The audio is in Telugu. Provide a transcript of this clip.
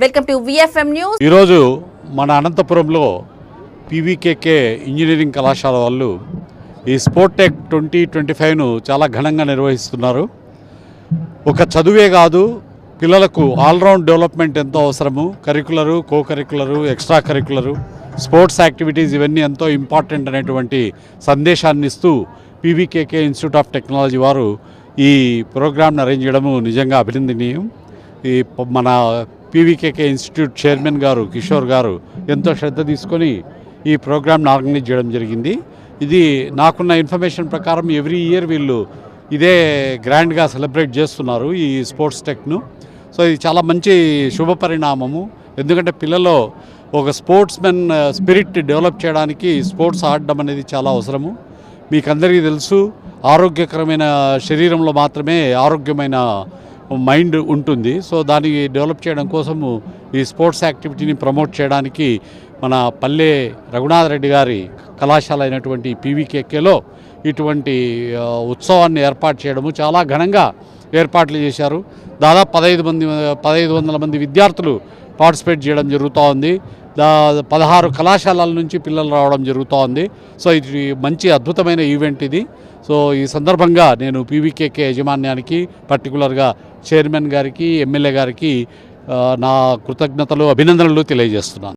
Welcome to VFM news. ఈరోజు మన అనంతపురంలో పీవీకేకే ఇంజనీరింగ్ కళాశాల వాళ్ళు ఈ స్పోర్టెక్ 2025ను చాలా ఘనంగా నిర్వహిస్తున్నారు. ఒక చదువే కాదు, పిల్లలకు ఆల్రౌండ్ డెవలప్మెంట్ ఎంతో అవసరము. కరికులరు, కో కరికులరు, ఎక్స్ట్రా కరికులరు, స్పోర్ట్స్ యాక్టివిటీస్ ఇవన్నీ ఎంతో ఇంపార్టెంట్ అనేటువంటి సందేశాన్ని ఇస్తూ పీవీకేకే ఇన్స్టిట్యూట్ ఆఫ్ టెక్నాలజీ వారు ఈ ప్రోగ్రామ్ని అరేంజ్ చేయడము నిజంగా అభినందనీయం. ఈ మన పీవీకేకే ఇన్స్టిట్యూట్ చైర్మన్ గారు కిషోర్ గారు ఎంతో శ్రద్ధ తీసుకొని ఈ ప్రోగ్రామ్ని ఆర్గనైజ్ చేయడం జరిగింది. ఇది నాకున్న ఇన్ఫర్మేషన్ ప్రకారం ఎవ్రీ ఇయర్ వీళ్ళు ఇదే గ్రాండ్గా సెలబ్రేట్ చేస్తున్నారు ఈ స్పోర్ట్స్ టెక్ను. సో ఇది చాలా మంచి శుభ పరిణామము. ఎందుకంటే పిల్లల్లో ఒక స్పోర్ట్స్ మెన్ స్పిరిట్ డెవలప్ చేయడానికి స్పోర్ట్స్ ఆడడం అనేది చాలా అవసరము. మీకు అందరికీ తెలుసు, ఆరోగ్యకరమైన శరీరంలో మాత్రమే ఆరోగ్యమైన మైండ్ ఉంటుంది. సో దాన్ని డెవలప్ చేయడం కోసము ఈ స్పోర్ట్స్ యాక్టివిటీని ప్రమోట్ చేయడానికి మన పల్లె రఘునాథ్ రెడ్డి గారి కళాశాల అయినటువంటి పీవీకేకేలో ఇటువంటి ఉత్సవాన్ని ఏర్పాటు చేయడము చాలా ఘనంగా ఏర్పాట్లు చేశారు. దాదాపు 1500 మంది విద్యార్థులు పార్టిసిపేట్ చేయడం జరుగుతూ ఉంది. 16 కళాశాలల నుంచి పిల్లలు రావడం జరుగుతూ ఉంది. సో ఇది మంచి అద్భుతమైన ఈవెంట్ ఇది. సో ఈ సందర్భంగా నేను పీవీకేకే యాజమాన్యానికి, పర్టికులర్గా చైర్మన్ గారికి, ఎమ్మెల్యే గారికి నా కృతజ్ఞతలు, అభినందనలు తెలియజేస్తున్నాను.